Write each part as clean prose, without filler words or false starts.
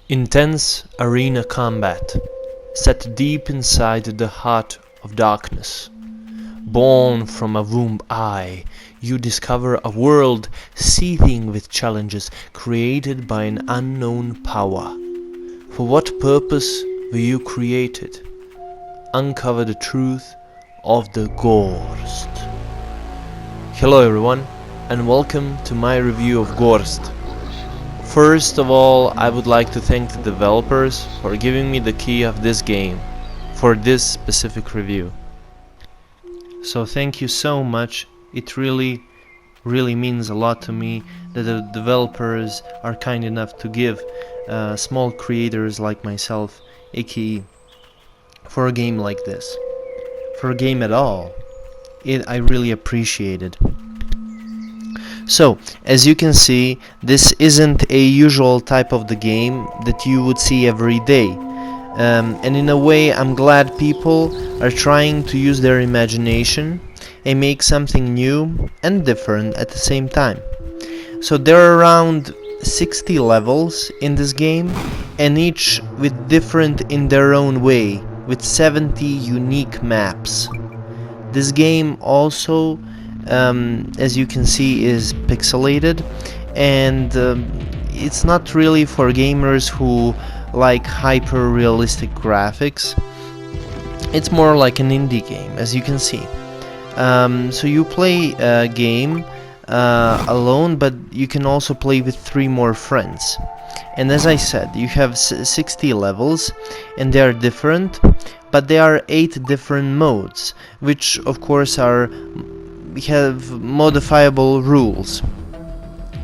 Intense arena combat, set deep inside the heart of darkness. Born from a womb eye, you discover a world seething with challenges created by an unknown power. For what purpose were you created? Uncover the truth of the Gorst. Hello everyone, and welcome to my review of Gorst. First of all, I would like to thank the developers for giving me the key of this game for this specific review. So thank you so much. It really means a lot to me that the developers are kind enough to give small creators like myself a key for a game like this. For a game at all. I really appreciate it. So, as you can see, this isn't a usual type of the game that you would see every day. And in a way, I'm glad people are trying to use their imagination and make something new and different at the same time. So there are around 60 levels in this game, and each with different in their own way, with 70 unique maps. This game also, as you can see, is pixelated, and it's not really for gamers who like hyper realistic graphics. It's more like an indie game, as you can see. So you play a game alone, but you can also play with 3 more friends. And as I said, you have 60 levels, and they are different, but there are 8 different modes, which of course have modifiable rules.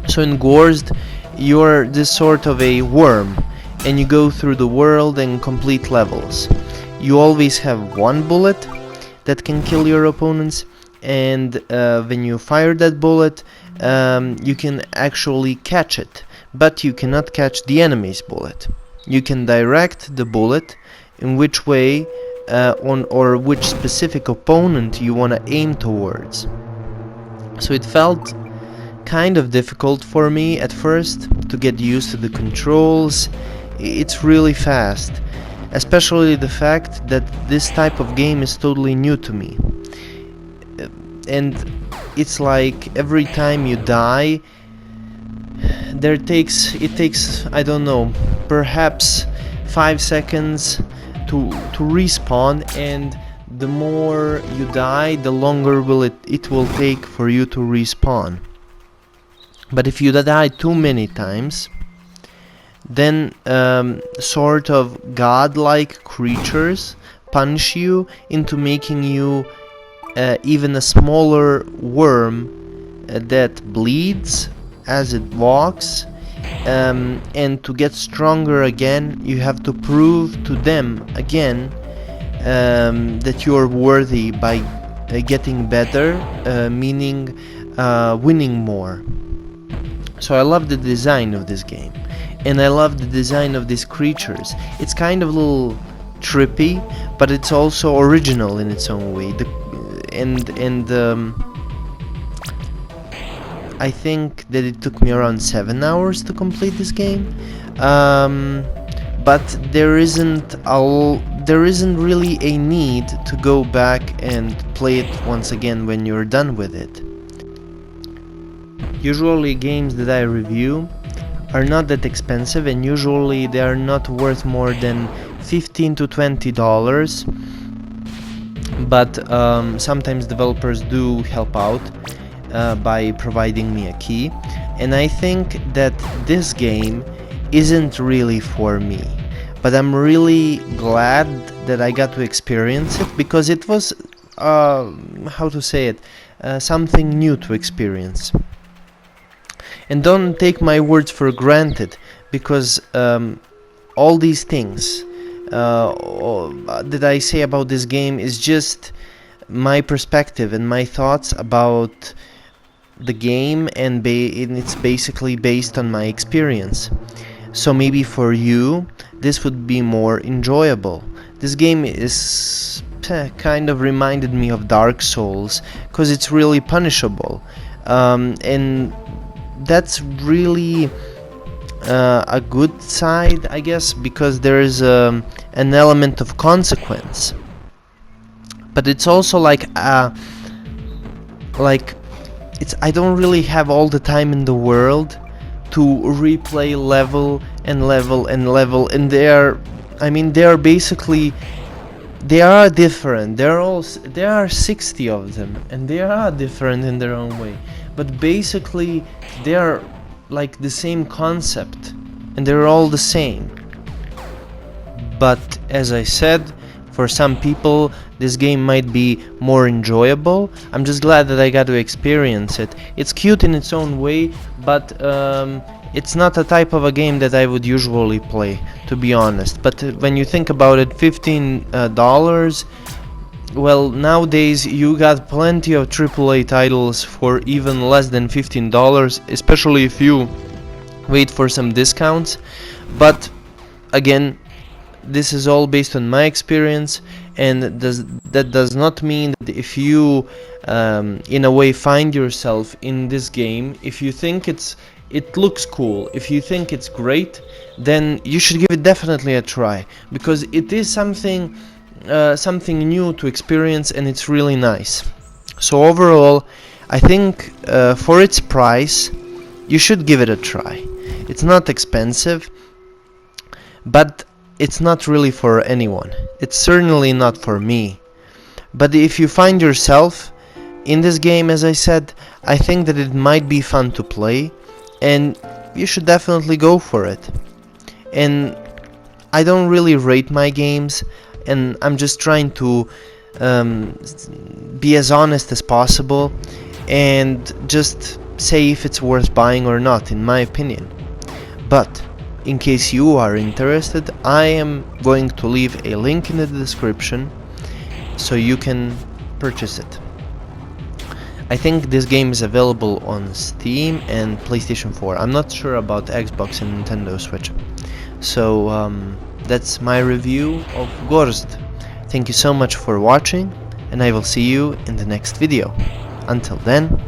So in Gorsd, you're this sort of a worm, and you go through the world and complete levels. You always have 1 bullet that can kill your opponents, and when you fire that bullet, you can actually catch it, but you cannot catch the enemy's bullet. You can direct the bullet in which way or which specific opponent you want to aim towards. So it felt kind of difficult for me at first to get used to the controls. It's really fast, especially the fact that this type of game is totally new to me. And it's like every time you die, it takes I don't know, perhaps 5 seconds to respawn, and the more you die, the longer it will take for you to respawn. But if you die too many times, then sort of godlike creatures punish you into making you even a smaller worm that bleeds as it walks, and to get stronger again, you have to prove to them again that you're worthy by getting better, meaning winning more. So I love the design of this game, and I love the design of these creatures. It's kind of a little trippy, but it's also original in its own way. I think that it took me around 7 hours to complete this game, but there isn't really a need to go back and play it once again when you're done with it. Usually games that I review are not that expensive, and usually they are not worth more than $15 to $20, but sometimes developers do help out by providing me a key, and I think that this game isn't really for me, but I'm really glad that I got to experience it, because it was something new to experience. And don't take my words for granted, because all these things that I say about this game is just my perspective and my thoughts about the game, and it's basically based on my experience. So maybe for you this would be more enjoyable. This game is kind of reminded me of Dark Souls, because it's really punishable, and that's really a good side, I guess, because there is an element of consequence. But it's also like it's I don't really have all the time in the world to replay level and level and level, and they are basically, they are different. There are 60 of them, and they are different in their own way, but basically they are like the same concept, and they're all the same. But as I said, for some people this game might be more enjoyable. I'm just glad that I got to experience it. It's cute in its own way, but it's not a type of a game that I would usually play, to be honest. But when you think about it, $15, well, nowadays you got plenty of AAA titles for even less than $15, especially if you wait for some discounts. But again, this is all based on my experience, and that does not mean that if you in a way find yourself in this game, if you think it looks cool, if you think it's great, then you should give it definitely a try, because it is something new to experience, and it's really nice. So overall, I think for its price you should give it a try. It's not expensive, but it's not really for anyone. It's certainly not for me. But if you find yourself in this game, as I said, I think that it might be fun to play, and you should definitely go for it. And I don't really rate my games, and I'm just trying to be as honest as possible and just say if it's worth buying or not, in my opinion. But in case you are interested, I am going to leave a link in the description so you can purchase it. I think this game is available on Steam and PlayStation 4. I'm not sure about Xbox and Nintendo Switch. So that's my review of Gorsd. Thank you so much for watching, and I will see you in the next video. Until then,